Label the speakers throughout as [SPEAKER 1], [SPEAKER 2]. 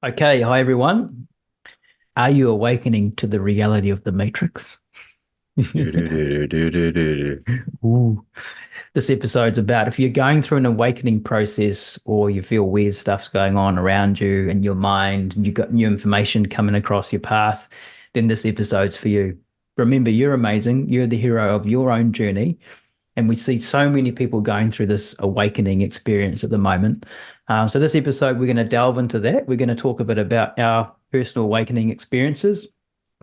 [SPEAKER 1] Okay, hi everyone. Are you awakening to the reality of the Matrix?
[SPEAKER 2] Do-do-do-do-do-do-do.
[SPEAKER 1] Ooh. This episode's about if you're going through an awakening process or you feel weird stuff's going on around you in your mind and you've got new information coming across your path, then this episode's for you. Remember, you're amazing. You're the hero of your own journey. And we see so many people going through this awakening experience at the moment. So this episode, we're going to delve into that. We're going to talk a bit about our personal awakening experiences,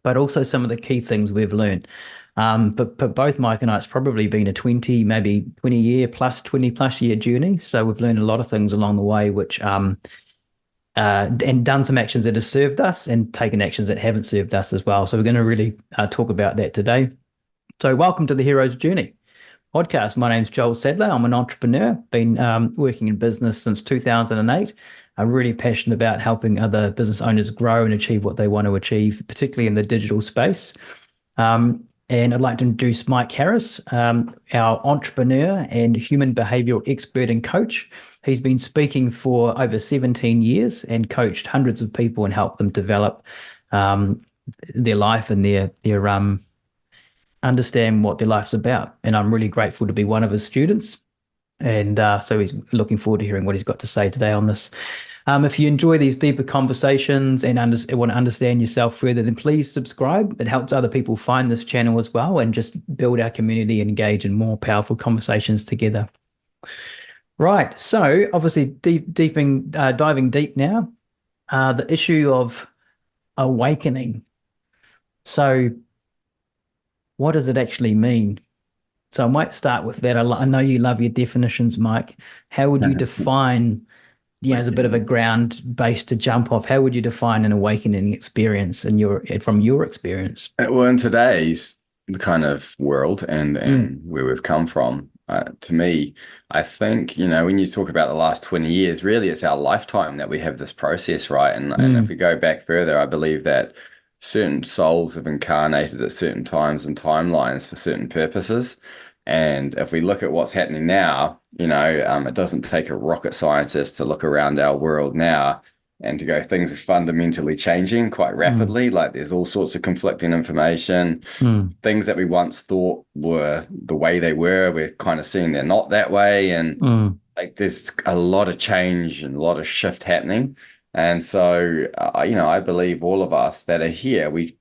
[SPEAKER 1] but also some of the key things we've learned. But both Mike and I, it's probably been a 20, maybe 20 year plus, 20 plus year journey. So we've learned a lot of things along the way, which and done some actions that have served us and taken actions that haven't served us as well. So we're going to really talk about that today. So welcome to the Hero's Journey podcast. My name's Joel Sadler. I'm an entrepreneur, been working in business since 2008. I'm really passionate about helping other business owners grow and achieve what they want to achieve, particularly in the digital space. And I'd like to introduce Mike Harris, our entrepreneur and human behavioral expert and coach. He's been speaking for over 17 years and coached hundreds of people and helped them develop um, their life and their understand what their life's about. And I'm really grateful to be one of his students. And so he's looking forward to hearing what he's got to say today on this. If you enjoy these deeper conversations and want to understand yourself further, then please subscribe. It helps other people find this channel as well and just build our community and engage in more powerful conversations together. Right. So obviously diving deep now, the issue of awakening. So what does it actually mean? So I might start with that. I know you love your definitions, Mike. How would you define, as a bit of a
[SPEAKER 2] Awakening.
[SPEAKER 1] ground base to jump off, how would you define an awakening experience from your experience?
[SPEAKER 2] Well, in today's kind of world and
[SPEAKER 1] Mm,
[SPEAKER 2] where we've come from, to me, I think, when you talk about the last 20 years, really it's our lifetime that we have this process, right? And if
[SPEAKER 1] mm,
[SPEAKER 2] we go back further, I believe that certain souls have incarnated at certain times and timelines for certain purposes. And if we look at what's happening now, it doesn't take a rocket scientist to look around our world now and to go, things are fundamentally changing quite
[SPEAKER 1] mm,
[SPEAKER 2] rapidly. Like there's all sorts of conflicting information.
[SPEAKER 1] mm,
[SPEAKER 2] Things that we once thought were the way they were, we're kind of seeing they're not that way. And
[SPEAKER 1] mm,
[SPEAKER 2] like there's a lot of change and a lot of shift happening. And so, I believe all of us that are here, we've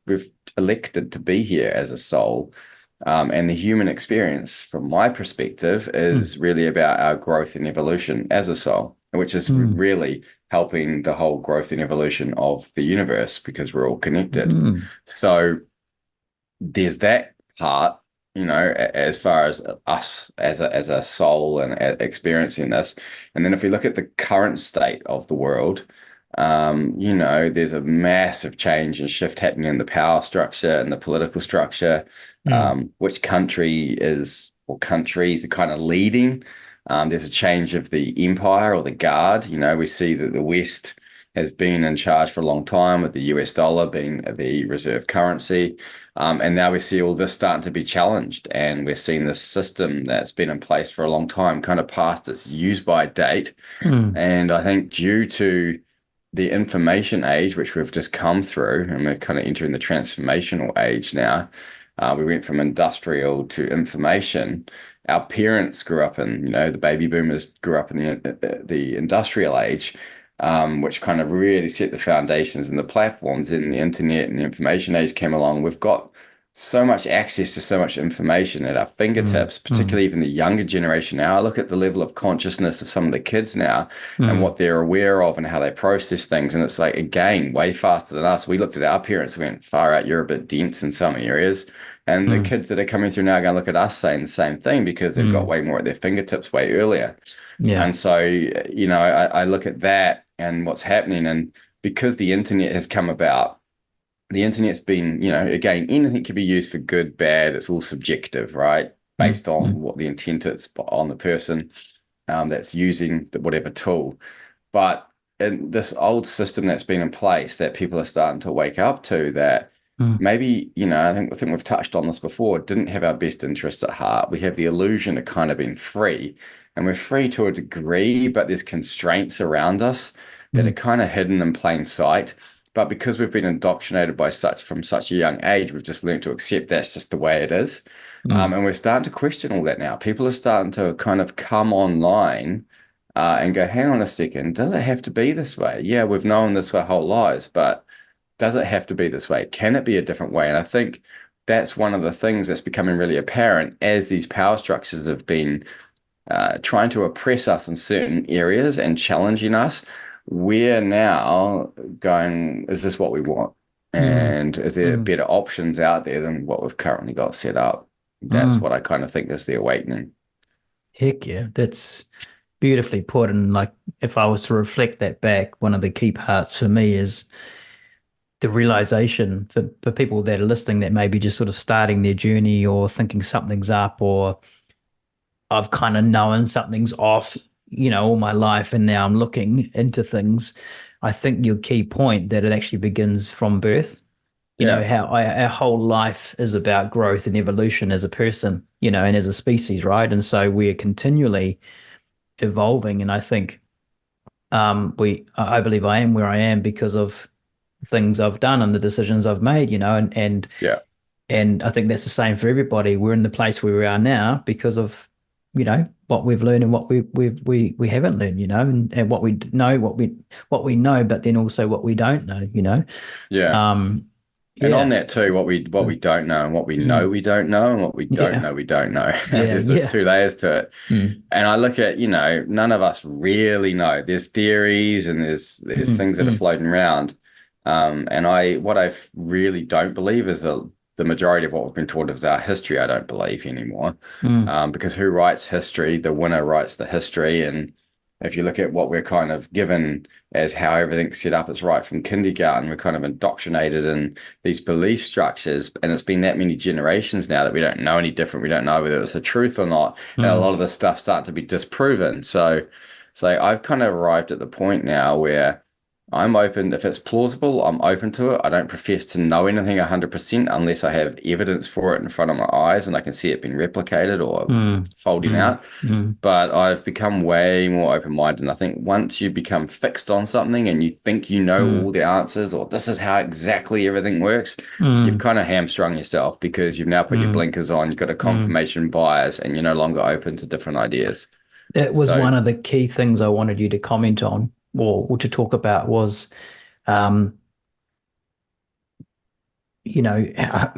[SPEAKER 2] elected to be here as a soul. And the human experience, from my perspective,
[SPEAKER 1] mm,
[SPEAKER 2] is really about our growth and evolution as a soul, which is
[SPEAKER 1] mm,
[SPEAKER 2] really helping the whole growth and evolution of the universe because we're all connected.
[SPEAKER 1] mm,
[SPEAKER 2] So there's that part, as far as us as a soul and experiencing this. And then if we look at the current state of the world, there's a massive change and shift happening in the power structure and the political structure,
[SPEAKER 1] mm,
[SPEAKER 2] which country is or countries are kind of leading. There's a change of the empire or the guard. We see that the West has been in charge for a long time with the US dollar being the reserve currency. And now we see all this starting to be challenged, and we're seeing this system that's been in place for a long time kind of past its use by date.
[SPEAKER 1] mm,
[SPEAKER 2] And I think due to the information age, which we've just come through, and we're kind of entering the transformational age now. We went from industrial to information. Our parents grew up in, the baby boomers grew up in the industrial age, which kind of really set the foundations and the platforms. In the internet and the information age came along. We've got so much access to so much information at our
[SPEAKER 1] mm,
[SPEAKER 2] fingertips,
[SPEAKER 1] mm,
[SPEAKER 2] particularly even the younger generation now. I look at the level of consciousness of some of the kids now and
[SPEAKER 1] mm,
[SPEAKER 2] what they're aware of and how they process things. And it's like, again, way faster than us. We looked at our parents and went, far out, you're a bit dense in some areas. And the
[SPEAKER 1] mm,
[SPEAKER 2] kids that are coming through now are going to look at us saying the same thing because they've got
[SPEAKER 1] mm.
[SPEAKER 2] way more at their fingertips way earlier.
[SPEAKER 1] Yeah.
[SPEAKER 2] And so, I look at that and what's happening. And because the internet has come about, the internet's been, again, anything can be used for good, bad. It's all subjective, right?
[SPEAKER 1] Mm,
[SPEAKER 2] Based on
[SPEAKER 1] mm,
[SPEAKER 2] what the intent is on the person that's using whatever tool. But in this old system that's been in place that people are starting to wake up to that
[SPEAKER 1] mm,
[SPEAKER 2] maybe, I think we've touched on this before, didn't have our best interests at heart. We have the illusion of kind of being free, and we're free to a degree, but there's constraints around us. that are
[SPEAKER 1] mm,
[SPEAKER 2] kind of hidden in plain sight. But because we've been indoctrinated by such from such a young age, we've just learned to accept that's just the way it is.
[SPEAKER 1] mm,
[SPEAKER 2] And we're starting to question all that now. People are starting to kind of come online and go, hang on a second, does it have to be this way? Yeah, we've known this our whole lives, but does it have to be this way? Can it be a different way? And I think that's one of the things that's becoming really apparent as these power structures have been trying to oppress us in certain areas and challenging us. We're now going, is this what we want?
[SPEAKER 1] mm,
[SPEAKER 2] And is there
[SPEAKER 1] mm,
[SPEAKER 2] better options out there than what we've currently got set up? That's
[SPEAKER 1] mm.
[SPEAKER 2] what I kind of think is the awakening.
[SPEAKER 1] Heck yeah, that's beautifully put. And like, if I was to reflect that back, one of the key parts for me is the realization for people that are listening that maybe just sort of starting their journey or thinking something's up or I've kind of known something's off, all my life, and now I'm looking into things. I think your key point that it actually begins from birth.
[SPEAKER 2] Yeah,
[SPEAKER 1] How our whole life is about growth and evolution as a person, and as a species, right? And so we're continually evolving. And I think I believe I am where I am because of things I've done and the decisions I've made,
[SPEAKER 2] yeah,
[SPEAKER 1] and I think that's the same for everybody. We're in the place where we are now because of, what we've learned and what we haven't learned, and what we know, but then also what we don't know,
[SPEAKER 2] yeah.
[SPEAKER 1] Um,
[SPEAKER 2] And on
[SPEAKER 1] yeah.
[SPEAKER 2] that too, what we
[SPEAKER 1] Mm,
[SPEAKER 2] don't know and what we know
[SPEAKER 1] mm,
[SPEAKER 2] we don't know and what we don't
[SPEAKER 1] yeah.
[SPEAKER 2] know we don't know.
[SPEAKER 1] Yeah.
[SPEAKER 2] There's
[SPEAKER 1] Yeah.
[SPEAKER 2] two layers to it.
[SPEAKER 1] Mm,
[SPEAKER 2] And I look at, none of us really know. There's theories and there's
[SPEAKER 1] mm,
[SPEAKER 2] things that are
[SPEAKER 1] mm,
[SPEAKER 2] floating around. And what I really don't believe is the majority of what we've been taught is our history. I don't believe anymore.
[SPEAKER 1] mm,
[SPEAKER 2] Because who writes history? The winner writes the history. And if you look at what we're kind of given as how everything's set up, it's right from kindergarten. We're kind of indoctrinated in these belief structures, and it's been that many generations now that we don't know any different. We don't know whether it's the truth or not, and a
[SPEAKER 1] mm,
[SPEAKER 2] lot of the stuff starting to be disproven. So I've kind of arrived at the point now where I'm open. If it's plausible, I'm open to it. I don't profess to know anything 100% unless I have evidence for it in front of my eyes and I can see it being replicated or
[SPEAKER 1] mm,
[SPEAKER 2] folding
[SPEAKER 1] mm,
[SPEAKER 2] out.
[SPEAKER 1] mm,
[SPEAKER 2] But I've become way more open-minded. And I think once you become fixed on something and you think you know all
[SPEAKER 1] mm,
[SPEAKER 2] the answers or this is how exactly everything works, you've
[SPEAKER 1] mm,
[SPEAKER 2] kind of hamstrung yourself because you've now put your
[SPEAKER 1] mm,
[SPEAKER 2] blinkers on, you've got a
[SPEAKER 1] mm.
[SPEAKER 2] confirmation bias, and you're no longer open to different ideas.
[SPEAKER 1] That was
[SPEAKER 2] So
[SPEAKER 1] one of the key things I wanted you to comment on or to talk about was, um,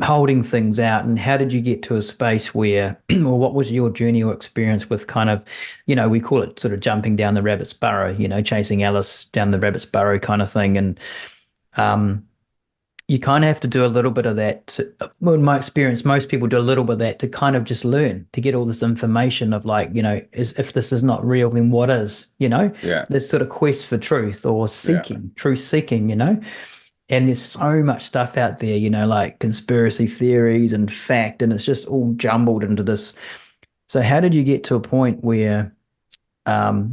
[SPEAKER 1] holding things out, and how did you get to a space where, or what was your journey or experience with kind of, we call it sort of jumping down the rabbit's burrow, chasing Alice down the rabbit's burrow kind of thing. And um, you kind of have to do a little bit of that. Well, in my experience, most people do a little bit of that to kind of just learn to get all this information of like, if this is not real, then what is,
[SPEAKER 2] yeah,
[SPEAKER 1] this sort of quest for truth or
[SPEAKER 2] yeah.
[SPEAKER 1] seeking, truth seeking, and there's so much stuff out there, like conspiracy theories and fact, and it's just all jumbled into this. So how did you get to a point where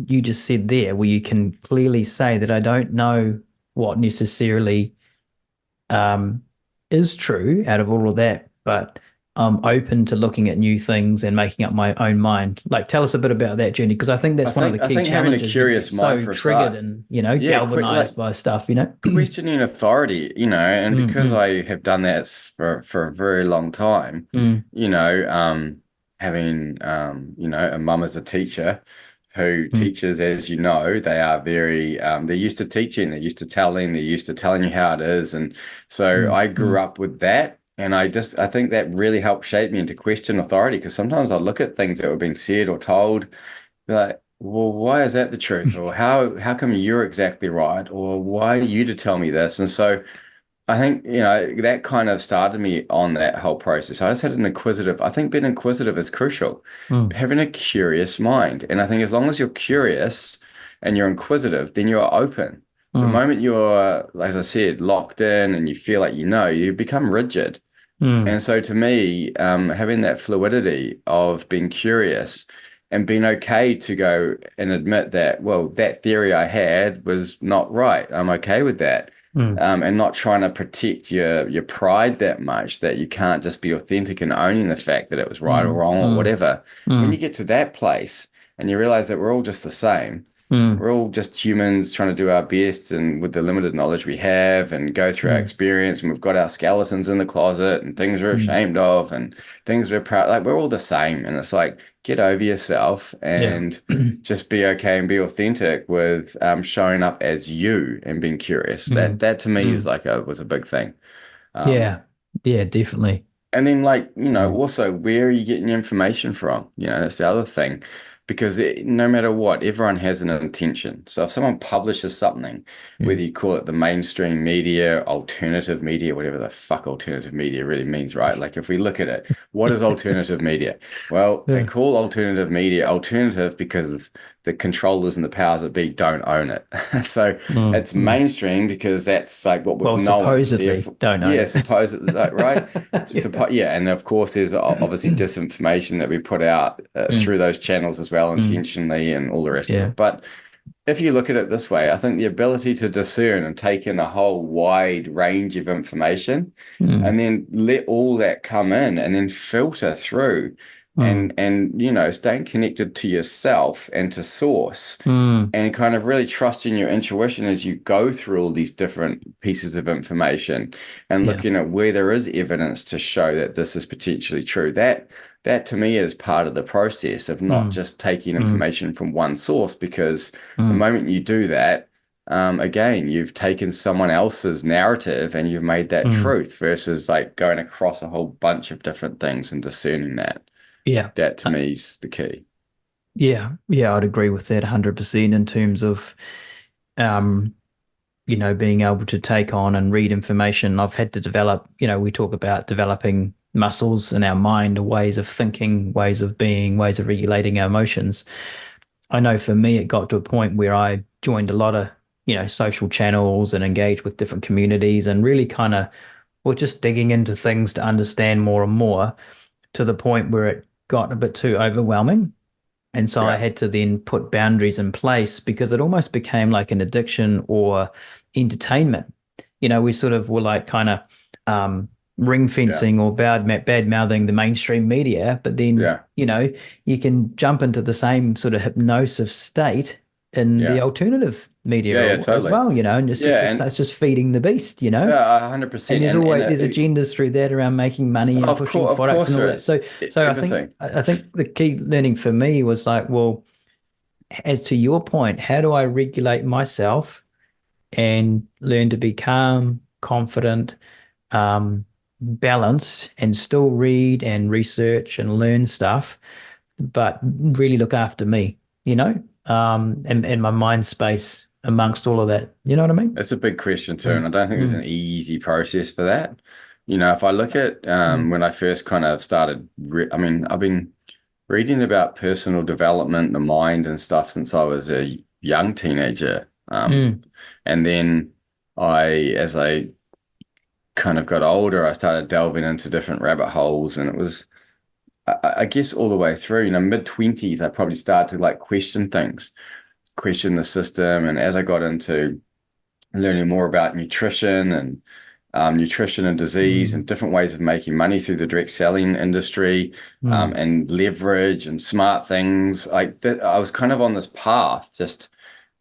[SPEAKER 1] you just said there, where you can clearly say that I don't know what necessarily um, is true out of all of that, but I'm open to looking at new things and making up my own mind. Like, tell us a bit about that journey, because I think
[SPEAKER 2] I
[SPEAKER 1] that's one of the
[SPEAKER 2] think I
[SPEAKER 1] key
[SPEAKER 2] think having a
[SPEAKER 1] challenges. You get
[SPEAKER 2] curious mind
[SPEAKER 1] so
[SPEAKER 2] for a
[SPEAKER 1] triggered
[SPEAKER 2] start.
[SPEAKER 1] and,
[SPEAKER 2] Yeah, quick like
[SPEAKER 1] galvanized by stuff.
[SPEAKER 2] questioning authority, and
[SPEAKER 1] Mm,
[SPEAKER 2] because
[SPEAKER 1] mm,
[SPEAKER 2] I have done that for a very long time,
[SPEAKER 1] mm,
[SPEAKER 2] you know, um, having a mum as a teacher who
[SPEAKER 1] mm,
[SPEAKER 2] teachers, as you know, they are very they're used to teaching, they're used to telling, they're used to telling you how it is. And so
[SPEAKER 1] mm,
[SPEAKER 2] I grew
[SPEAKER 1] mm,
[SPEAKER 2] up with that. And I think that really helped shape me into question authority because sometimes I look at things that were being said or told be like, well, why is that the truth? Or how come you're exactly right? Or why are you to tell me this? And so I think, that kind of started me on that whole process. I just had I think being inquisitive is crucial.
[SPEAKER 1] mm,
[SPEAKER 2] Having a curious mind. And I think as long as you're curious and you're inquisitive, then you're open. The
[SPEAKER 1] mm,
[SPEAKER 2] moment you're, like I said, locked in and you feel like you become rigid.
[SPEAKER 1] mm,
[SPEAKER 2] And so to me, having that fluidity of being curious and being okay to go and admit that, well, that theory I had was not right. I'm okay with that.
[SPEAKER 1] mm,
[SPEAKER 2] And not trying to protect your pride that much that you can't just be authentic and owning the fact that it was right or
[SPEAKER 1] mm,
[SPEAKER 2] wrong or
[SPEAKER 1] mm,
[SPEAKER 2] whatever. When you
[SPEAKER 1] mm,
[SPEAKER 2] get to that place and you realize that we're all just the same,
[SPEAKER 1] Mm,
[SPEAKER 2] We're all just humans trying to do our best and with the limited knowledge we have and go through our
[SPEAKER 1] mm,
[SPEAKER 2] experience. And we've got our skeletons in the closet and things we're
[SPEAKER 1] mm.
[SPEAKER 2] ashamed of and things we're proud. Like we're all the same. And it's like, get over yourself
[SPEAKER 1] Yeah.
[SPEAKER 2] and just be okay and be authentic with showing up as you and being curious. That
[SPEAKER 1] Mm,
[SPEAKER 2] that to me is
[SPEAKER 1] mm.
[SPEAKER 2] like a was a big thing. Um,
[SPEAKER 1] Yeah. Yeah, definitely.
[SPEAKER 2] and then, like,
[SPEAKER 1] Mm,
[SPEAKER 2] also, where are you getting your information from? That's the other thing. Because no matter what, everyone has an intention. So if someone publishes something, whether
[SPEAKER 1] mm.
[SPEAKER 2] you call it the mainstream media, alternative media, whatever the fuck alternative media really means, right? Like, if we look at it, what is alternative media? Well, they
[SPEAKER 1] Yeah.
[SPEAKER 2] call alternative media alternative because the controllers and the powers that be don't own it. So
[SPEAKER 1] Mm,
[SPEAKER 2] it's
[SPEAKER 1] mm.
[SPEAKER 2] mainstream because that's like what we've
[SPEAKER 1] Well,
[SPEAKER 2] known.
[SPEAKER 1] supposedly
[SPEAKER 2] Therefore,
[SPEAKER 1] don't own
[SPEAKER 2] yeah,
[SPEAKER 1] it.
[SPEAKER 2] supposedly, like, right?
[SPEAKER 1] Yeah.
[SPEAKER 2] Yeah, and of course, there's obviously disinformation that we put out
[SPEAKER 1] Mm,
[SPEAKER 2] through those channels as well,
[SPEAKER 1] mm.
[SPEAKER 2] intentionally, and all the rest of
[SPEAKER 1] Yeah.
[SPEAKER 2] it. But if you look at it this way, I think the ability to discern and take in a whole wide range of information
[SPEAKER 1] Mm,
[SPEAKER 2] and then let all that come in and then filter through
[SPEAKER 1] mm,
[SPEAKER 2] and staying connected to yourself and to source
[SPEAKER 1] mm.
[SPEAKER 2] and kind of really trusting your intuition as you go through all these different pieces of information and
[SPEAKER 1] Yeah.
[SPEAKER 2] looking at where there is evidence to show that this is potentially true. That to me is part of the process of not
[SPEAKER 1] Mm,
[SPEAKER 2] just taking
[SPEAKER 1] mm,
[SPEAKER 2] information from one source, because the
[SPEAKER 1] mm.
[SPEAKER 2] moment you do that, again, you've taken someone else's narrative and you've made that
[SPEAKER 1] Mm.
[SPEAKER 2] truth versus like going across a whole bunch of different things and discerning that.
[SPEAKER 1] Yeah.
[SPEAKER 2] That to
[SPEAKER 1] Uh,
[SPEAKER 2] me is the key.
[SPEAKER 1] yeah. Yeah, I'd agree with that 100% in terms of um, being able to take on and read information. I've had to develop, we talk about developing muscles in our mind, ways of thinking, ways of being, ways of regulating our emotions. I know for me, it got to a point where I joined a lot of, social channels and engaged with different communities and really kind of was just digging into things to understand more and more to the point where it got a bit too overwhelming. And so I
[SPEAKER 2] Yeah,
[SPEAKER 1] had to then put boundaries in place because it almost became like an addiction or entertainment. We sort of were like kind of um, ring
[SPEAKER 2] yeah,
[SPEAKER 1] fencing or bad mouthing the mainstream media, but then,
[SPEAKER 2] yeah,
[SPEAKER 1] you can jump into the same sort of hypnosis state in the
[SPEAKER 2] yeah.
[SPEAKER 1] alternative media
[SPEAKER 2] Yeah, yeah,
[SPEAKER 1] as
[SPEAKER 2] totally.
[SPEAKER 1] well, and
[SPEAKER 2] Yeah, and
[SPEAKER 1] it's just feeding the beast.
[SPEAKER 2] yeah,
[SPEAKER 1] And
[SPEAKER 2] 100%.
[SPEAKER 1] there's
[SPEAKER 2] And
[SPEAKER 1] always there's agendas through that around making money and pushing
[SPEAKER 2] of
[SPEAKER 1] products
[SPEAKER 2] course
[SPEAKER 1] and all
[SPEAKER 2] there
[SPEAKER 1] that. So
[SPEAKER 2] is
[SPEAKER 1] so
[SPEAKER 2] everything.
[SPEAKER 1] I think the key learning for me was like, well, as to your point, how do I regulate myself and learn to be calm, confident, balanced, and still read and research and learn stuff, but really look after me, and my mind space amongst all of that. You know what I mean?
[SPEAKER 2] That's a big question too, and
[SPEAKER 1] Mm,
[SPEAKER 2] I don't think there's an
[SPEAKER 1] mm,
[SPEAKER 2] easy process for that. If I look at
[SPEAKER 1] mm,
[SPEAKER 2] when I first kind of started, I mean, I've been reading about personal development, the mind, and stuff since I was a young teenager.
[SPEAKER 1] mm,
[SPEAKER 2] And then as I kind of got older, I started delving into different rabbit holes, and it was I guess all the way through, mid-20s, I probably started to like question things, question the system. And as I got into learning more about nutrition and disease and
[SPEAKER 1] mm,
[SPEAKER 2] different ways of making money through the direct selling industry,
[SPEAKER 1] mm,
[SPEAKER 2] and leverage and smart things, like that, I was kind of on this path just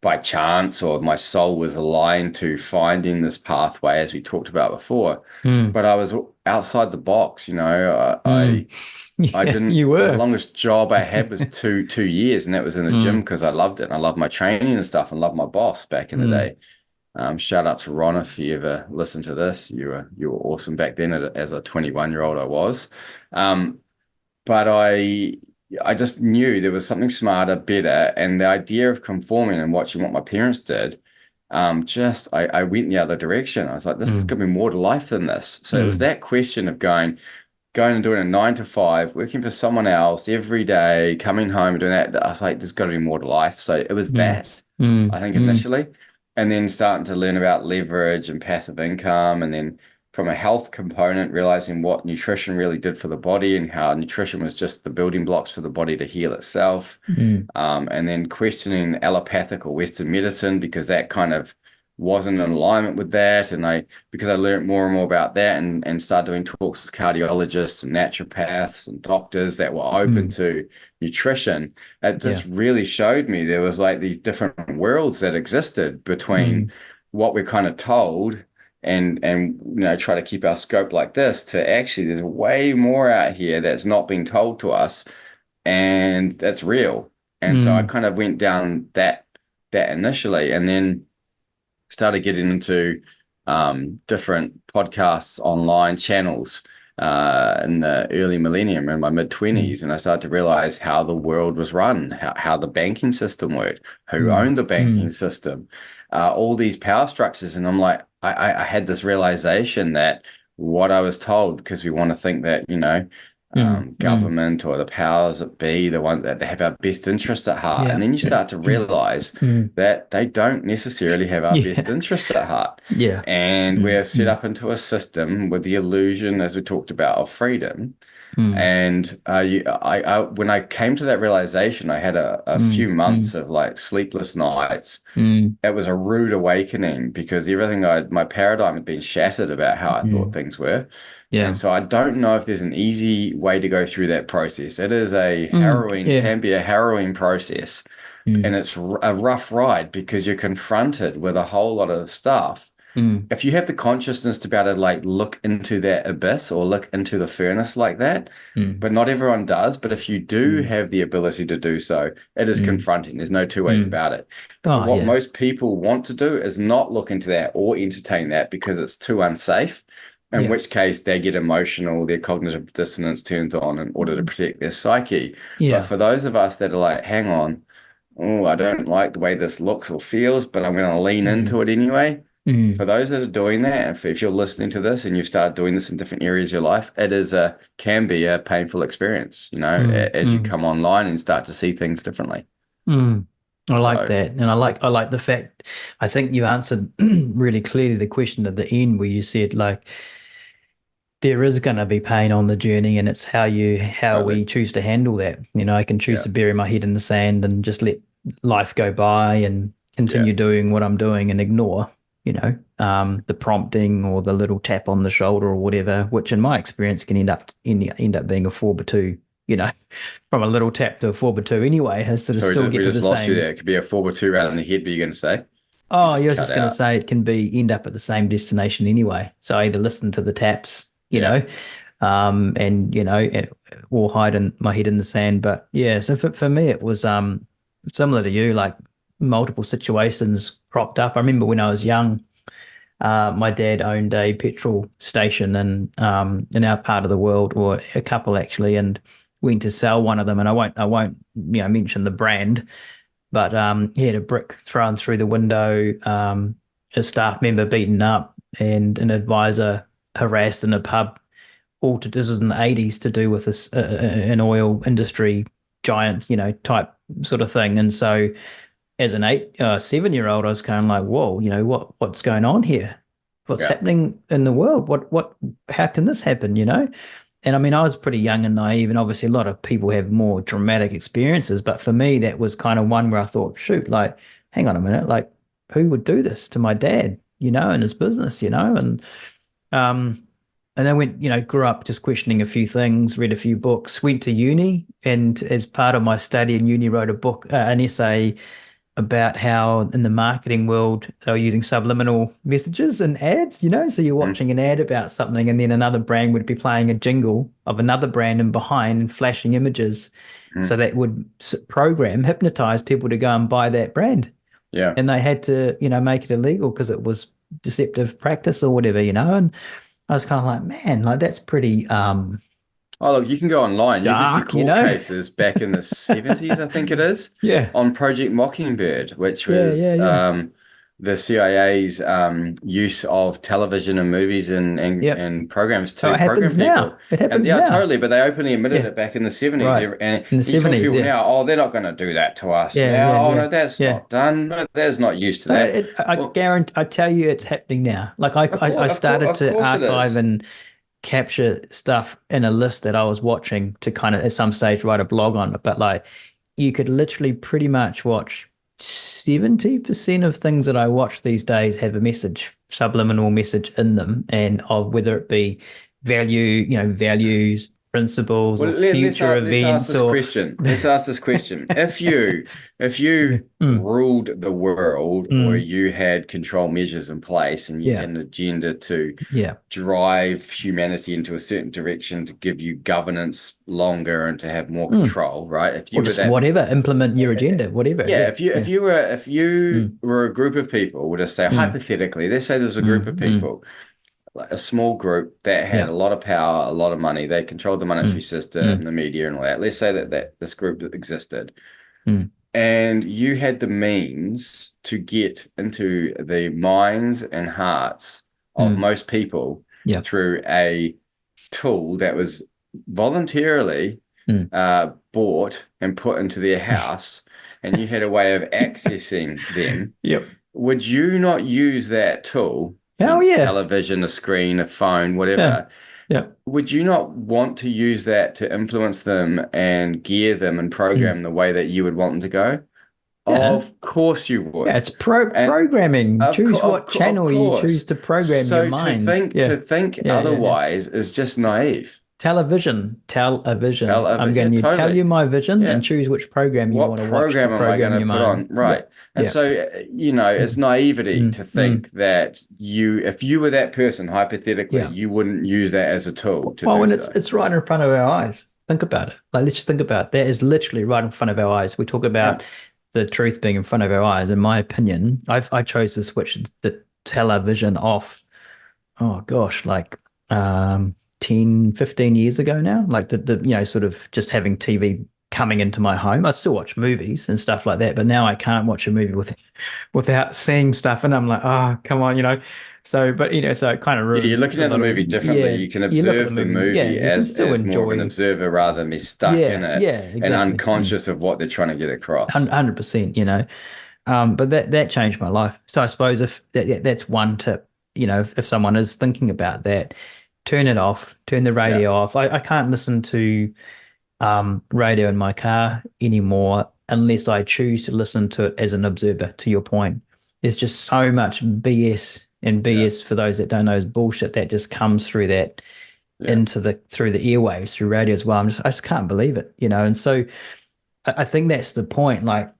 [SPEAKER 2] by chance, or my soul was aligned to finding this pathway, as we talked about before.
[SPEAKER 1] mm,
[SPEAKER 2] But I was outside the box,
[SPEAKER 1] mm.
[SPEAKER 2] I
[SPEAKER 1] Yeah,
[SPEAKER 2] didn't.
[SPEAKER 1] you
[SPEAKER 2] The
[SPEAKER 1] were.
[SPEAKER 2] longest job I had was two years, and that was in the gym
[SPEAKER 1] Mm,
[SPEAKER 2] because I loved it and I loved my training and stuff and loved my boss back in the
[SPEAKER 1] mm,
[SPEAKER 2] day. Shout out to Ron if you ever listen to this. You were awesome back then as a 21-year-old I was. Um, but I just knew there was something smarter, better, and the idea of conforming and watching what my parents did, just I went the other direction. I was like, this is
[SPEAKER 1] mm,
[SPEAKER 2] gonna be more to life than this. So it was
[SPEAKER 1] mm,
[SPEAKER 2] that question of going and doing a 9 to 5, working for someone else every day, coming home and doing that. I was like, there's got to be more to life. So it was
[SPEAKER 1] mm,
[SPEAKER 2] that, I
[SPEAKER 1] mm,
[SPEAKER 2] think,
[SPEAKER 1] mm,
[SPEAKER 2] initially, and then starting to learn about leverage and passive income, and then from a health component, realizing what nutrition really did for the body and how nutrition was just the building blocks for the body to heal itself.
[SPEAKER 1] mm,
[SPEAKER 2] And then questioning allopathic or Western medicine because that kind of wasn't in alignment with that. And because I learned more and more about that and started doing talks with cardiologists and naturopaths and doctors that were open
[SPEAKER 1] mm,
[SPEAKER 2] to nutrition, it
[SPEAKER 1] Yeah.
[SPEAKER 2] just really showed me there was like these different worlds that existed between
[SPEAKER 1] Mm,
[SPEAKER 2] what we're kind of told and try to keep our scope like this to actually there's way more out here that's not being told to us and that's real. And so I
[SPEAKER 1] mm,
[SPEAKER 2] kind of went down that initially and then started getting into different podcasts, online channels in the early millennium in my mid
[SPEAKER 1] mm,
[SPEAKER 2] 20s. And I started to realize how the world was run, how the banking system worked, who
[SPEAKER 1] mm,
[SPEAKER 2] owned the banking
[SPEAKER 1] mm,
[SPEAKER 2] system, all these power structures. And I'm like, I had this realization that what I was told, because we want to think that,
[SPEAKER 1] mm, mm.
[SPEAKER 2] government or the powers that be, the one that they have our best interest at heart.
[SPEAKER 1] Yeah.
[SPEAKER 2] And then you start to realize
[SPEAKER 1] Mm,
[SPEAKER 2] that they don't necessarily have our best
[SPEAKER 1] yeah.
[SPEAKER 2] interests at heart.
[SPEAKER 1] Yeah.
[SPEAKER 2] And
[SPEAKER 1] Mm,
[SPEAKER 2] we're set
[SPEAKER 1] mm,
[SPEAKER 2] up into a system with the illusion, as we talked about, of freedom.
[SPEAKER 1] mm,
[SPEAKER 2] And when I came to that realization, I had a few
[SPEAKER 1] mm,
[SPEAKER 2] months
[SPEAKER 1] mm,
[SPEAKER 2] of like sleepless nights.
[SPEAKER 1] mm,
[SPEAKER 2] It was a rude awakening because my paradigm had been shattered about how I thought
[SPEAKER 1] mm.
[SPEAKER 2] things were. And
[SPEAKER 1] Yeah.
[SPEAKER 2] so I don't know if there's an easy way to go through that process. It is
[SPEAKER 1] Yeah.
[SPEAKER 2] can be a harrowing process and
[SPEAKER 1] Mm,
[SPEAKER 2] it's a rough ride because you're confronted with a whole lot of stuff.
[SPEAKER 1] mm,
[SPEAKER 2] If you have the consciousness to be able to like look into that abyss or look into the furnace like that,
[SPEAKER 1] mm,
[SPEAKER 2] but not everyone does. But if you do
[SPEAKER 1] mm,
[SPEAKER 2] have the ability to do so, it is
[SPEAKER 1] mm,
[SPEAKER 2] confronting. There's no two ways
[SPEAKER 1] mm.
[SPEAKER 2] about it. But
[SPEAKER 1] Oh,
[SPEAKER 2] what
[SPEAKER 1] yeah.
[SPEAKER 2] most people want to do is not look into that or entertain that because it's too unsafe. In
[SPEAKER 1] Yeah.
[SPEAKER 2] which case they get emotional, their cognitive dissonance turns on in order to protect their psyche. But
[SPEAKER 1] Yeah.
[SPEAKER 2] for those of us that are like, hang on, oh, I don't like the way this looks or feels, but I'm going to lean
[SPEAKER 1] Mm,
[SPEAKER 2] into it anyway. For
[SPEAKER 1] mm,
[SPEAKER 2] those that are doing that, if you're listening to this and you've started doing this in different areas of your life, can be a painful experience,
[SPEAKER 1] mm,
[SPEAKER 2] as you
[SPEAKER 1] mm,
[SPEAKER 2] come online and start to see things differently.
[SPEAKER 1] mm. I like
[SPEAKER 2] So,
[SPEAKER 1] that. And I like the fact I think you answered really clearly the question at the end where you said like there is going to be pain on the journey and it's how we
[SPEAKER 2] totally.
[SPEAKER 1] choose to handle that. I can choose
[SPEAKER 2] Yeah.
[SPEAKER 1] to bury my head in the sand and just let life go by and
[SPEAKER 2] Yeah.
[SPEAKER 1] continue doing what I'm doing and ignore, the prompting or the little tap on the shoulder or whatever, which in my experience can end up being a 4x2, you know, from a little tap to a 4x2 anyway, has to
[SPEAKER 2] So
[SPEAKER 1] still
[SPEAKER 2] we
[SPEAKER 1] get to
[SPEAKER 2] just
[SPEAKER 1] the
[SPEAKER 2] lost you
[SPEAKER 1] same.
[SPEAKER 2] there. It could be a 4 or 2 round in the head, but you're going to say you
[SPEAKER 1] Oh,
[SPEAKER 2] just
[SPEAKER 1] you was
[SPEAKER 2] cut
[SPEAKER 1] just going to
[SPEAKER 2] out.
[SPEAKER 1] say it can be end up at the same destination anyway. So either listen to the taps,
[SPEAKER 2] Yeah.
[SPEAKER 1] and or hide in my head in the sand. But yeah, so for me it was similar to you, like multiple situations cropped up. I remember when I was young, my dad owned a petrol station in our part of the world, or a couple actually, and went to sell one of them. And I won't mention the brand, but he had a brick thrown through the window, a staff member beaten up, and an advisor harassed in a pub. All to this is in the 80s to do with this an oil industry giant, type sort of thing. And so, as an 7-year old, I was kind of like, whoa, what's going on here? What's
[SPEAKER 2] Yeah.
[SPEAKER 1] happening in the world? How can this happen? And I mean, I was pretty young and naive, and obviously a lot of people have more dramatic experiences. But for me, that was kind of one where I thought, shoot, like, hang on a minute, like, who would do this to my dad, in his business, um, and then grew up just questioning a few things, read a few books, went to uni, and as part of my study in uni, wrote a book, an essay about how in the marketing world they were using subliminal messages and ads, so you're
[SPEAKER 2] Mm,
[SPEAKER 1] watching an ad about something and then another brand would be playing a jingle of another brand and behind and flashing images, so
[SPEAKER 2] mm.
[SPEAKER 1] that would hypnotize people to go and buy that brand,
[SPEAKER 2] Yeah.
[SPEAKER 1] and they had to make it illegal because it was deceptive practice or whatever, and I was kind of like, man, like that's pretty
[SPEAKER 2] Oh, look, you can go online. You can see
[SPEAKER 1] dark,
[SPEAKER 2] court cases back in the 70s, I think it is,
[SPEAKER 1] Yeah.
[SPEAKER 2] on Project Mockingbird, which
[SPEAKER 1] Yeah, yeah,
[SPEAKER 2] was
[SPEAKER 1] yeah.
[SPEAKER 2] the CIA's use of television and movies
[SPEAKER 1] Yep.
[SPEAKER 2] and programs
[SPEAKER 1] Oh,
[SPEAKER 2] to
[SPEAKER 1] it
[SPEAKER 2] program
[SPEAKER 1] happens
[SPEAKER 2] people.
[SPEAKER 1] now. It
[SPEAKER 2] And
[SPEAKER 1] happens
[SPEAKER 2] yeah,
[SPEAKER 1] now.
[SPEAKER 2] totally. But they openly admitted
[SPEAKER 1] Yeah.
[SPEAKER 2] it back in the 70s.
[SPEAKER 1] Right.
[SPEAKER 2] And
[SPEAKER 1] In the
[SPEAKER 2] you talk to
[SPEAKER 1] 70s,
[SPEAKER 2] people
[SPEAKER 1] yeah.
[SPEAKER 2] now, oh, they're not going to do that to us
[SPEAKER 1] Yeah, yeah,
[SPEAKER 2] now. Oh,
[SPEAKER 1] yeah.
[SPEAKER 2] no, that's
[SPEAKER 1] Yeah.
[SPEAKER 2] not done. But there's not used to
[SPEAKER 1] No,
[SPEAKER 2] that.
[SPEAKER 1] I
[SPEAKER 2] Well,
[SPEAKER 1] guarantee, I tell you, it's happening now. Like I started
[SPEAKER 2] of
[SPEAKER 1] to
[SPEAKER 2] course it
[SPEAKER 1] archive
[SPEAKER 2] is.
[SPEAKER 1] and capture stuff in a list that I was watching to kind of at some stage write a blog on it. But like you could literally pretty much watch 70% of things that I watch these days have a message, subliminal message in them, and of whether it be values, principles
[SPEAKER 2] Well,
[SPEAKER 1] or future
[SPEAKER 2] let's ask
[SPEAKER 1] events
[SPEAKER 2] this
[SPEAKER 1] or
[SPEAKER 2] question. Let's ask this question. If
[SPEAKER 1] yeah.
[SPEAKER 2] you ruled the world, or
[SPEAKER 1] Mm,
[SPEAKER 2] you had control measures in place, and you
[SPEAKER 1] yeah,
[SPEAKER 2] had an agenda to
[SPEAKER 1] yeah.
[SPEAKER 2] drive humanity into a certain direction, to give you governance longer and to have more
[SPEAKER 1] Mm.
[SPEAKER 2] control, right? If
[SPEAKER 1] Or
[SPEAKER 2] you were
[SPEAKER 1] just
[SPEAKER 2] that,
[SPEAKER 1] whatever, implement your agenda, whatever.
[SPEAKER 2] yeah,
[SPEAKER 1] Yeah, yeah.
[SPEAKER 2] if you
[SPEAKER 1] Mm,
[SPEAKER 2] were a group of people, we'll just say
[SPEAKER 1] mm,
[SPEAKER 2] hypothetically, let's say there was a group of
[SPEAKER 1] mm.
[SPEAKER 2] people, like a small group that had
[SPEAKER 1] Yeah.
[SPEAKER 2] a lot of power, a lot of money. They controlled the monetary
[SPEAKER 1] Mm,
[SPEAKER 2] system,
[SPEAKER 1] mm,
[SPEAKER 2] the media, and all that. Let's say that this group that existed,
[SPEAKER 1] mm,
[SPEAKER 2] and you had the means to get into the minds and hearts of
[SPEAKER 1] mm.
[SPEAKER 2] most people
[SPEAKER 1] Yeah.
[SPEAKER 2] through a tool that was voluntarily
[SPEAKER 1] Mm.
[SPEAKER 2] bought and put into their house, and you had a way of accessing them.
[SPEAKER 1] Yep.
[SPEAKER 2] Would you not use that tool,
[SPEAKER 1] Hell
[SPEAKER 2] hence
[SPEAKER 1] yeah.
[SPEAKER 2] television, a screen, a phone,
[SPEAKER 1] Yeah.
[SPEAKER 2] whatever?
[SPEAKER 1] Yeah.
[SPEAKER 2] Would you not want to use that to influence them and gear them and
[SPEAKER 1] Mm.
[SPEAKER 2] program the way that you would want them to go?
[SPEAKER 1] Yeah.
[SPEAKER 2] Of course you
[SPEAKER 1] Yeah.
[SPEAKER 2] would.
[SPEAKER 1] It's
[SPEAKER 2] And
[SPEAKER 1] programming. Choose what
[SPEAKER 2] of
[SPEAKER 1] channel you choose
[SPEAKER 2] course.
[SPEAKER 1] to program your
[SPEAKER 2] So
[SPEAKER 1] mind.
[SPEAKER 2] to
[SPEAKER 1] Yeah.
[SPEAKER 2] think
[SPEAKER 1] Yeah. Yeah. Yeah.
[SPEAKER 2] otherwise is just naive.
[SPEAKER 1] Television. Television. I'm
[SPEAKER 2] Yeah,
[SPEAKER 1] going to tell
[SPEAKER 2] totally.
[SPEAKER 1] you my vision and
[SPEAKER 2] Yeah.
[SPEAKER 1] choose which program you
[SPEAKER 2] What
[SPEAKER 1] want to watch to
[SPEAKER 2] program am I going
[SPEAKER 1] program
[SPEAKER 2] to
[SPEAKER 1] your
[SPEAKER 2] put
[SPEAKER 1] mind.
[SPEAKER 2] on?
[SPEAKER 1] Yeah.
[SPEAKER 2] Right. And
[SPEAKER 1] Yeah.
[SPEAKER 2] so, it's
[SPEAKER 1] Mm.
[SPEAKER 2] naivety
[SPEAKER 1] Mm.
[SPEAKER 2] to
[SPEAKER 1] Mm.
[SPEAKER 2] think that if you were that person, hypothetically,
[SPEAKER 1] Yeah.
[SPEAKER 2] you wouldn't use that as a tool to
[SPEAKER 1] Well,
[SPEAKER 2] do
[SPEAKER 1] when
[SPEAKER 2] so.
[SPEAKER 1] it's right in front of our eyes. Think about it. Like, let's just think about it. That is literally right in front of our eyes. We talk
[SPEAKER 2] Yeah.
[SPEAKER 1] about the truth being in front of our eyes. In my opinion, I chose to switch the television off. Oh gosh, like 10, 15 years ago now. Like sort of just having TV coming into my home. I still watch movies and stuff like that, but now I can't watch a movie without seeing stuff. And I'm like, oh, come on, So, but so it kind of
[SPEAKER 2] Yeah, you're
[SPEAKER 1] ruins
[SPEAKER 2] looking
[SPEAKER 1] a
[SPEAKER 2] at the
[SPEAKER 1] lot of,
[SPEAKER 2] movie differently.
[SPEAKER 1] yeah,
[SPEAKER 2] You can
[SPEAKER 1] you look at the
[SPEAKER 2] observe the
[SPEAKER 1] movie, yeah,
[SPEAKER 2] movie
[SPEAKER 1] you can still
[SPEAKER 2] as more of an
[SPEAKER 1] enjoy,
[SPEAKER 2] observer rather than be stuck in
[SPEAKER 1] yeah,
[SPEAKER 2] it
[SPEAKER 1] yeah,
[SPEAKER 2] and
[SPEAKER 1] exactly.
[SPEAKER 2] unconscious of what they're trying to get across.
[SPEAKER 1] 100%. But that changed my life. So I suppose if that's one tip, if someone is thinking about that, turn it off, turn the
[SPEAKER 2] Yeah.
[SPEAKER 1] radio off. I can't listen to radio in my car anymore unless I choose to listen to it as an observer, to your point. There's just so much BS, and
[SPEAKER 2] Yeah.
[SPEAKER 1] BS, for those that don't know, is bullshit that just comes through that
[SPEAKER 2] Yeah.
[SPEAKER 1] into the through the airwaves, through radio as well. I just can't believe it. And so I think that's the point. Like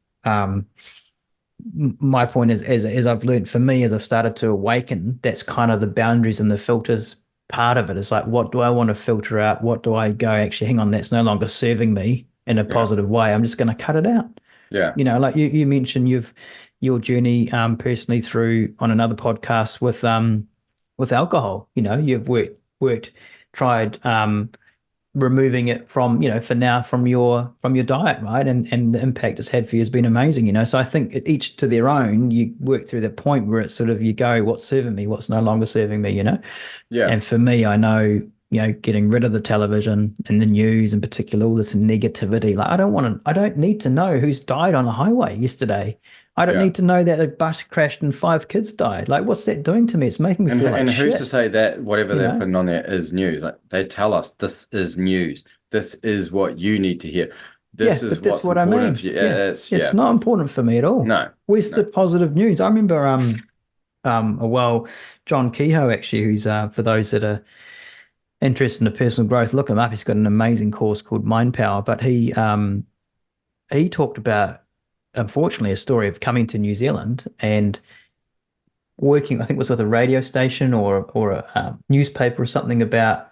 [SPEAKER 1] my point is, as I've learned, for me, as I've started to awaken, that's kind of the boundaries and the filters part of it. It's like, what do I want to filter out? What do I go, actually, hang on, that's no longer serving me in a
[SPEAKER 2] Yeah.
[SPEAKER 1] positive way. I'm just going to cut it out.
[SPEAKER 2] Yeah.
[SPEAKER 1] Like you mentioned, your journey personally through on another podcast with alcohol. You've worked, tried removing it from, for now, from your diet, right? And the impact it's had for you has been amazing. So I think each to their own. You work through the point where it's sort of, you go, what's serving me, what's no longer serving me.
[SPEAKER 2] Yeah.
[SPEAKER 1] And for me, I know, getting rid of the television and the news in particular, all this negativity. Like, I don't need to know who's died on a highway yesterday. I don't
[SPEAKER 2] Yeah.
[SPEAKER 1] need to know that a bus crashed and 5 kids died. Like, what's that doing to me? It's making me feel like
[SPEAKER 2] And who's to
[SPEAKER 1] shit,
[SPEAKER 2] say that whatever
[SPEAKER 1] you
[SPEAKER 2] they're
[SPEAKER 1] know?
[SPEAKER 2] putting on there is news? Like, they tell us this is news. This is what you need to hear.
[SPEAKER 1] Yeah,
[SPEAKER 2] This is
[SPEAKER 1] but that's
[SPEAKER 2] what's
[SPEAKER 1] what I
[SPEAKER 2] important
[SPEAKER 1] mean.
[SPEAKER 2] for you.
[SPEAKER 1] Yeah. It's
[SPEAKER 2] Yeah.
[SPEAKER 1] not important for me at all.
[SPEAKER 2] No.
[SPEAKER 1] Where's the
[SPEAKER 2] No.
[SPEAKER 1] positive news? I remember well, John Kehoe, actually, who's for those that are interested in the personal growth, look him up. He's got an amazing course called Mind Power. But he talked about, unfortunately, a story of coming to New Zealand and working, I think it was with a radio station or a newspaper or something, about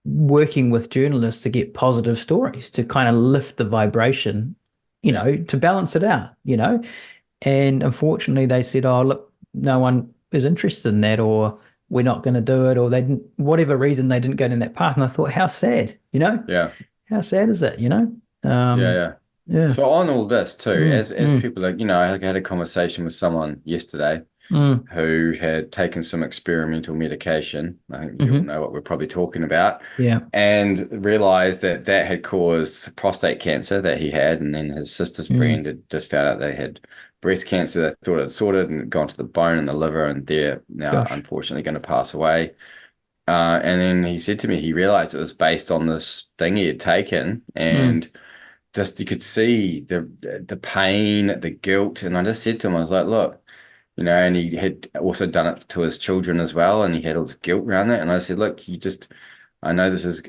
[SPEAKER 1] working with journalists to get positive stories to kind of lift the vibration,
[SPEAKER 2] Yeah.
[SPEAKER 1] to balance it out. And unfortunately, they said, "Oh, look, no one is interested in that, or we're not going to do it," or they didn't, whatever reason, they didn't go down that path. And I thought, how sad,
[SPEAKER 2] Yeah.
[SPEAKER 1] how sad is it?
[SPEAKER 2] Yeah.
[SPEAKER 1] Um,
[SPEAKER 2] Yeah.
[SPEAKER 1] yeah.
[SPEAKER 2] So on all this too,
[SPEAKER 1] Mm,
[SPEAKER 2] as
[SPEAKER 1] mm,
[SPEAKER 2] people are, I had a conversation with someone yesterday
[SPEAKER 1] mm,
[SPEAKER 2] who had taken some experimental medication. I think you all
[SPEAKER 1] hmm.
[SPEAKER 2] know what we're probably talking about,
[SPEAKER 1] Yeah.
[SPEAKER 2] and realized that that had caused prostate cancer that he had. And then his sister's
[SPEAKER 1] Mm,
[SPEAKER 2] friend had just found out they had breast cancer. They thought it sorted and gone to the bone and the liver, and they're now
[SPEAKER 1] gosh.
[SPEAKER 2] unfortunately going to pass away. And then he said to me, he realized it was based on this thing he had taken,
[SPEAKER 1] Mm,
[SPEAKER 2] and just you could see the pain, the guilt. And I just said to him, I was like, look, and he had also done it to his children as well, and he had all this guilt around that. And I said, look, I know this is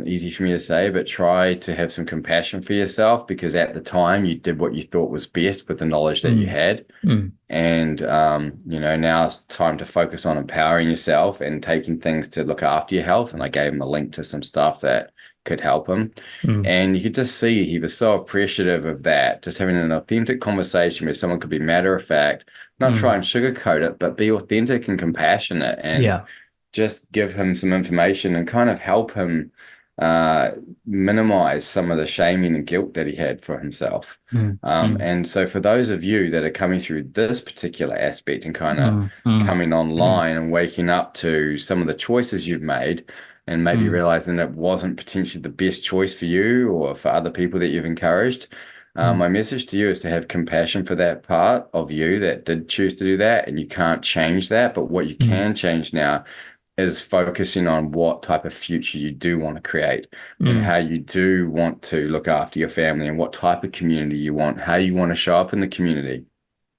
[SPEAKER 2] easy for me to say, but try to have some compassion for yourself because at the time you did what you thought was best with the knowledge that you
[SPEAKER 1] Mm,
[SPEAKER 2] had.
[SPEAKER 1] mm,
[SPEAKER 2] And, now it's time to focus on empowering yourself and taking things to look after your health. And I gave him a link to some stuff that could help him.
[SPEAKER 1] mm,
[SPEAKER 2] And you could just see he was so appreciative of that, just having an authentic conversation where someone could be matter of fact, not try
[SPEAKER 1] mm.
[SPEAKER 2] and sugarcoat it, but be authentic and compassionate and
[SPEAKER 1] Yeah.
[SPEAKER 2] just give him some information and kind of help him uh, minimize some of the shaming and guilt that he had for himself.
[SPEAKER 1] Mm, mm,
[SPEAKER 2] And so, for those of you that are coming through this particular aspect and kind of
[SPEAKER 1] mm, mm,
[SPEAKER 2] coming
[SPEAKER 1] mm,
[SPEAKER 2] online and waking up to some of the choices you've made, and maybe
[SPEAKER 1] mm,
[SPEAKER 2] realizing that wasn't potentially the best choice for you or for other people that you've encouraged,
[SPEAKER 1] mm,
[SPEAKER 2] my message to you is to have compassion for that part of you that did choose to do that, and you can't change that. But what you
[SPEAKER 1] mm,
[SPEAKER 2] can change now is focusing on what type of future you do want to create and
[SPEAKER 1] mm,
[SPEAKER 2] how you do want to look after your family and what type of community you want, how you want to show up in the community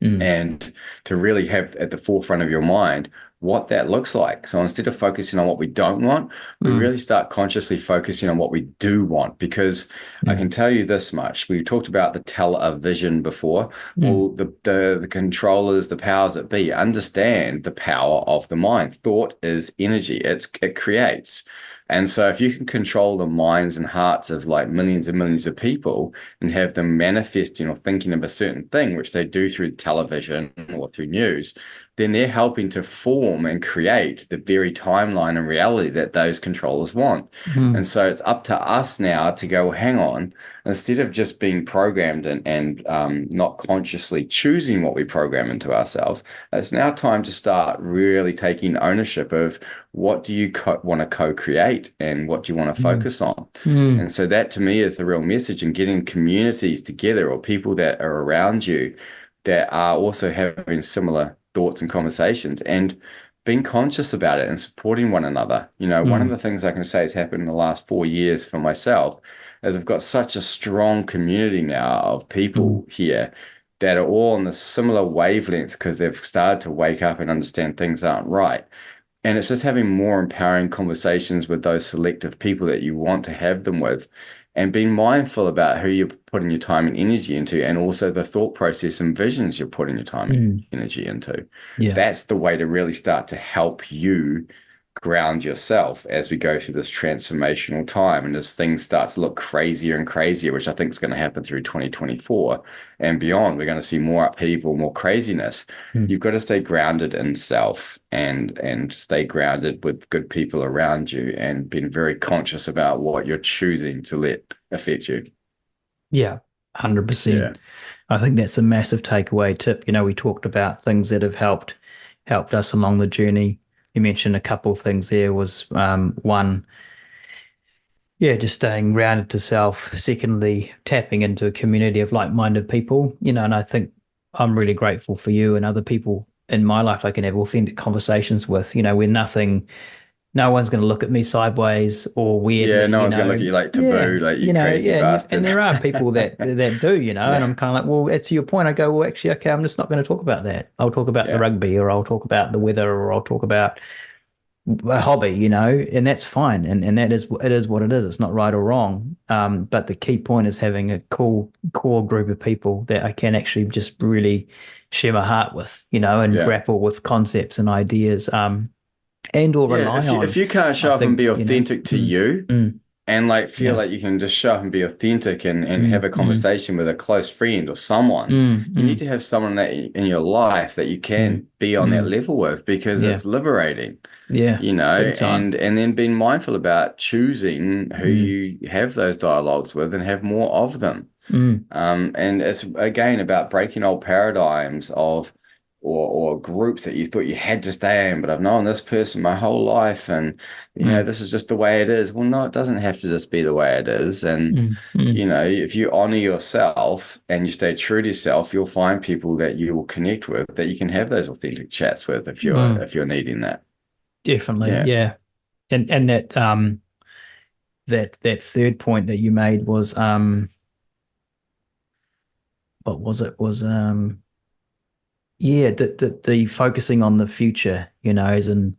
[SPEAKER 1] mm,
[SPEAKER 2] and to really have at the forefront of your mind what that looks like. So instead of focusing on what we don't want, we
[SPEAKER 1] mm,
[SPEAKER 2] really start consciously focusing on what we do want. Because I
[SPEAKER 1] mm,
[SPEAKER 2] can tell you this much: we talked about the television before.
[SPEAKER 1] mm,
[SPEAKER 2] Well, the controllers, the powers that be, understand the power of the mind. Thought is energy. It creates. And so if you can control the minds and hearts of like millions and millions of people, and have them manifesting or thinking of a certain thing, which they do through television or through news, then they're helping to form and create the very timeline and reality that those controllers want.
[SPEAKER 1] mm,
[SPEAKER 2] And so it's up to us now to go, hang on, instead of just being programmed and not consciously choosing what we program into ourselves, it's now time to start really taking ownership of what do you want to co-create and what do you want to
[SPEAKER 1] mm,
[SPEAKER 2] focus on.
[SPEAKER 1] mm,
[SPEAKER 2] And so that to me is the real message and getting communities together or people that are around you that are also having similar thoughts and conversations and being conscious about it and supporting one another. One of
[SPEAKER 1] mm,
[SPEAKER 2] the things I can say has happened in the last 4 years for myself is I've got such a strong community now of
[SPEAKER 1] mm,
[SPEAKER 2] people here that are all on the similar wavelengths because they've started to wake up and understand things aren't right. And it's just having more empowering conversations with those selective people that you want to have them with, and being mindful about who you're putting your time and energy into, and also the thought process and visions you're putting your time and
[SPEAKER 1] mm.
[SPEAKER 2] energy into.
[SPEAKER 1] Yeah.
[SPEAKER 2] That's the way to really start to help you ground yourself as we go through this transformational time. And as things start to look crazier and crazier, which I think is going to happen through 2024 and beyond, we're going to see more upheaval, more craziness.
[SPEAKER 1] Mm.
[SPEAKER 2] You've got to stay grounded in self and stay grounded with good people around you and being very conscious about what you're choosing to let affect you.
[SPEAKER 1] Yeah.
[SPEAKER 2] Yeah.
[SPEAKER 1] 100%. I think that's a massive takeaway tip. We talked about things that have helped us along the journey. You mentioned a couple of things there was one, yeah, just staying grounded to self. Secondly, tapping into a community of like-minded people, and I think I'm really grateful for you and other people in my life I can have authentic conversations with, where no one's going to look at me sideways or
[SPEAKER 2] Yeah,
[SPEAKER 1] weirdly,
[SPEAKER 2] no one's gonna look at you like
[SPEAKER 1] Yeah,
[SPEAKER 2] taboo, like you crazy
[SPEAKER 1] yeah, and
[SPEAKER 2] bastard.
[SPEAKER 1] there are people that do, and
[SPEAKER 2] Yeah,
[SPEAKER 1] I'm kind of like, well, to your point, I go, well, actually, okay, I'm just not going to talk about that. I'll talk about the
[SPEAKER 2] yeah,
[SPEAKER 1] rugby, or I'll talk about the weather, or I'll talk about a hobby, and that's fine, and that is it is what it is. It's not right or wrong. But the key point is having a cool core group of people that I can actually just really share my heart with, and
[SPEAKER 2] yeah.
[SPEAKER 1] grapple with concepts and ideas, and or
[SPEAKER 2] Yeah,
[SPEAKER 1] rely
[SPEAKER 2] if
[SPEAKER 1] on.
[SPEAKER 2] you can't
[SPEAKER 1] I
[SPEAKER 2] show up and
[SPEAKER 1] think,
[SPEAKER 2] be authentic to
[SPEAKER 1] mm,
[SPEAKER 2] you
[SPEAKER 1] mm,
[SPEAKER 2] and like feel
[SPEAKER 1] yeah,
[SPEAKER 2] like you can just show up and be authentic and have
[SPEAKER 1] mm,
[SPEAKER 2] a
[SPEAKER 1] mm,
[SPEAKER 2] conversation with a close friend or someone,
[SPEAKER 1] mm,
[SPEAKER 2] you need
[SPEAKER 1] mm,
[SPEAKER 2] to have someone that in your life that you
[SPEAKER 1] mm,
[SPEAKER 2] can be on that
[SPEAKER 1] mm,
[SPEAKER 2] level with because
[SPEAKER 1] yeah,
[SPEAKER 2] it's liberating,
[SPEAKER 1] yeah, big time.
[SPEAKER 2] and then being mindful about choosing who
[SPEAKER 1] Mm,
[SPEAKER 2] you have those dialogues with and have more of them.
[SPEAKER 1] mm,
[SPEAKER 2] And it's again about breaking old paradigms of or groups that you thought you had to stay in, but I've known this person my whole life, and
[SPEAKER 1] mm,
[SPEAKER 2] this is just the way it is. Well, no, it doesn't have to just be the way it is. And
[SPEAKER 1] mm, mm,
[SPEAKER 2] if you honor yourself and you stay true to yourself, you'll find people that you will connect with that you can have those authentic chats with
[SPEAKER 1] mm,
[SPEAKER 2] if you're needing that.
[SPEAKER 1] definitely,
[SPEAKER 2] Yeah.
[SPEAKER 1] yeah. And that third point that you made was what was it? Was yeah, the focusing on the future, as in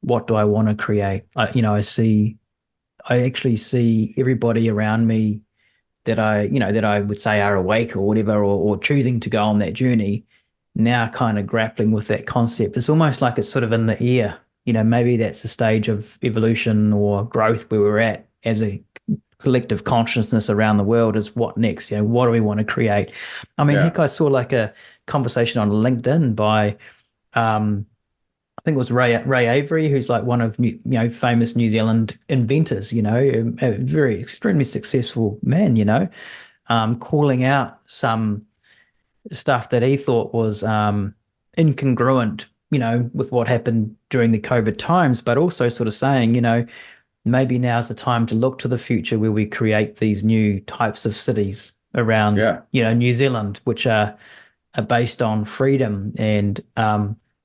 [SPEAKER 1] what do I want to create? I see. I actually see everybody around me that that I would say are awake or whatever, or choosing to go on that journey, now kind of grappling with that concept. It's almost like it's sort of in the air. Maybe that's the stage of evolution or growth where we're at as a collective consciousness around the world is what next? What do we want to create? I mean,
[SPEAKER 2] Yeah.
[SPEAKER 1] heck, I saw like a conversation on LinkedIn by um, I think it was Ray Avery, who's like one of famous New Zealand inventors, a very extremely successful man, calling out some stuff that he thought was incongruent, with what happened during the COVID times, but also sort of saying, maybe now's the time to look to the future where we create these new types of cities around,
[SPEAKER 2] Yeah.
[SPEAKER 1] New Zealand, which are based on freedom and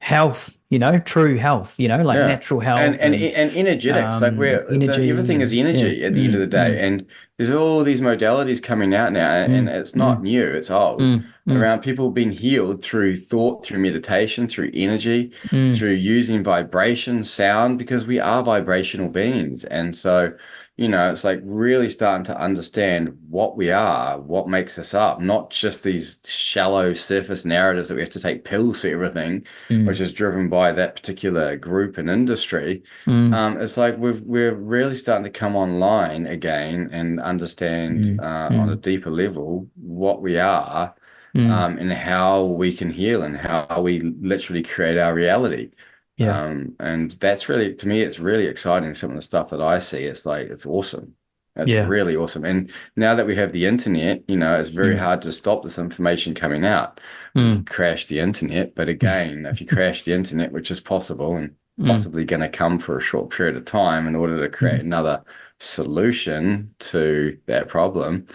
[SPEAKER 1] health, true health, like
[SPEAKER 2] Yeah.
[SPEAKER 1] natural
[SPEAKER 2] And
[SPEAKER 1] health
[SPEAKER 2] and
[SPEAKER 1] and
[SPEAKER 2] and energetics, like
[SPEAKER 1] energy
[SPEAKER 2] everything is
[SPEAKER 1] and yeah.
[SPEAKER 2] energy at the end of the day. And there's all these modalities coming out now, and
[SPEAKER 1] Mm,
[SPEAKER 2] it's not
[SPEAKER 1] mm,
[SPEAKER 2] new, it's old.
[SPEAKER 1] mm,
[SPEAKER 2] Around people being healed through thought, through meditation, through energy,
[SPEAKER 1] mm,
[SPEAKER 2] through using vibration, sound, because we are vibrational beings. And so, it's like really starting to understand what we are, what makes us up, not just these shallow surface narratives that we have to take pills for everything, which
[SPEAKER 1] mm,
[SPEAKER 2] is driven by that particular group and industry.
[SPEAKER 1] mm,
[SPEAKER 2] It's like we're really starting to come online again and understand
[SPEAKER 1] mm,
[SPEAKER 2] on a
[SPEAKER 1] mm,
[SPEAKER 2] deeper level what we are,
[SPEAKER 1] mm.
[SPEAKER 2] and how we can heal and how we literally create our reality.
[SPEAKER 1] Yeah.
[SPEAKER 2] And that's really, to me, it's really exciting. Some of the stuff that I see, it's like, it's awesome. It's
[SPEAKER 1] Yeah.
[SPEAKER 2] really awesome. And now that we have the internet, it's very
[SPEAKER 1] Mm,
[SPEAKER 2] hard to stop this information coming out. We
[SPEAKER 1] mm,
[SPEAKER 2] could crash the internet, but again, if you crash the internet, which is possible and
[SPEAKER 1] mm,
[SPEAKER 2] possibly going to come for a short period of time in order to create
[SPEAKER 1] mm,
[SPEAKER 2] another solution to that problem,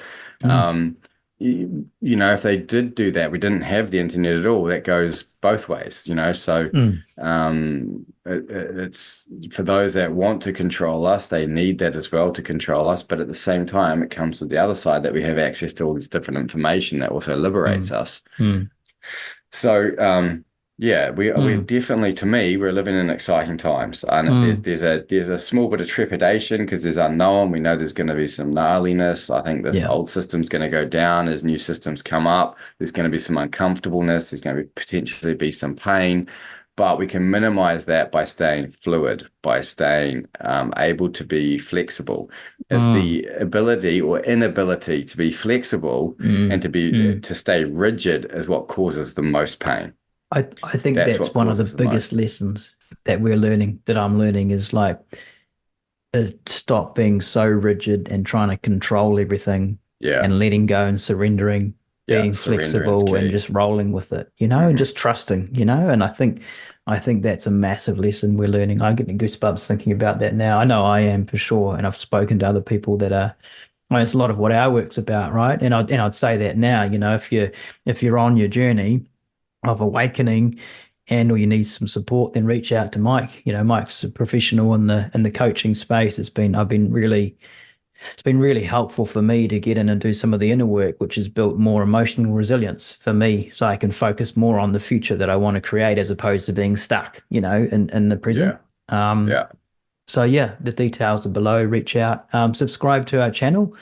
[SPEAKER 1] mm,
[SPEAKER 2] if they did do that, we didn't have the internet at all. That goes both ways. So
[SPEAKER 1] mm,
[SPEAKER 2] it's for those that want to control us, they need that as well to control us. But at the same time, it comes with the other side that we have access to all this different information that also liberates
[SPEAKER 1] mm,
[SPEAKER 2] us.
[SPEAKER 1] mm,
[SPEAKER 2] So yeah, we're
[SPEAKER 1] mm,
[SPEAKER 2] definitely, to me, we're living in exciting times, and
[SPEAKER 1] mm.
[SPEAKER 2] there's a small bit of trepidation because there's unknown. We know there's going to be some gnarliness. I think this
[SPEAKER 1] Yeah.
[SPEAKER 2] old system's going to go down as new systems come up. There's going to be some uncomfortableness. There's going to be potentially be some pain, but we can minimize that by staying fluid, by staying able to be flexible. It's
[SPEAKER 1] Mm,
[SPEAKER 2] the ability or inability to be flexible and
[SPEAKER 1] mm, mm.
[SPEAKER 2] to stay rigid is what causes the most pain.
[SPEAKER 1] I think
[SPEAKER 2] That's
[SPEAKER 1] that's
[SPEAKER 2] what
[SPEAKER 1] one of the
[SPEAKER 2] causes the
[SPEAKER 1] biggest
[SPEAKER 2] most.
[SPEAKER 1] lessons that we're learning, that I'm learning, is like stop being so rigid and trying to control everything
[SPEAKER 2] Yeah.
[SPEAKER 1] and letting go and surrendering,
[SPEAKER 2] Yeah.
[SPEAKER 1] being
[SPEAKER 2] Surrendering's
[SPEAKER 1] flexible and
[SPEAKER 2] key.
[SPEAKER 1] just rolling with it, and
[SPEAKER 2] Hmm.
[SPEAKER 1] just trusting, and I think that's a massive lesson we're learning. I'm getting goosebumps thinking about that now. I know I am for sure, and I've spoken to other people that are. Well, it's a lot of what our work's about, right? And I'd say that now, if you're on your journey of awakening and or you need some support, then reach out to Mike. Mike's a professional in the coaching space. It's been really helpful for me to get in and do some of the inner work, which has built more emotional resilience for me, so I can focus more on the future that I want to create as opposed to being stuck, in the present.
[SPEAKER 2] Yeah.
[SPEAKER 1] Um,
[SPEAKER 2] Yeah.
[SPEAKER 1] so yeah, the details are below. Reach out, subscribe to our channel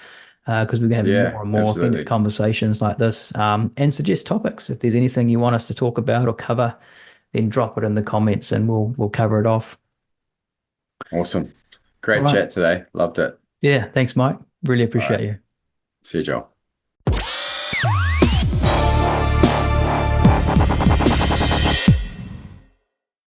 [SPEAKER 1] because we're going to have
[SPEAKER 2] Yeah.
[SPEAKER 1] more and more authentic
[SPEAKER 2] Absolutely.
[SPEAKER 1] conversations like this, and suggest topics. If there's anything you want us to talk about or cover, then drop it in the comments and we'll cover it off.
[SPEAKER 2] Awesome.
[SPEAKER 1] All
[SPEAKER 2] Great
[SPEAKER 1] right.
[SPEAKER 2] chat today. Loved it.
[SPEAKER 1] Yeah. Thanks, Mike. Really
[SPEAKER 2] All
[SPEAKER 1] appreciate
[SPEAKER 2] right.
[SPEAKER 1] you.
[SPEAKER 2] See you, Joel.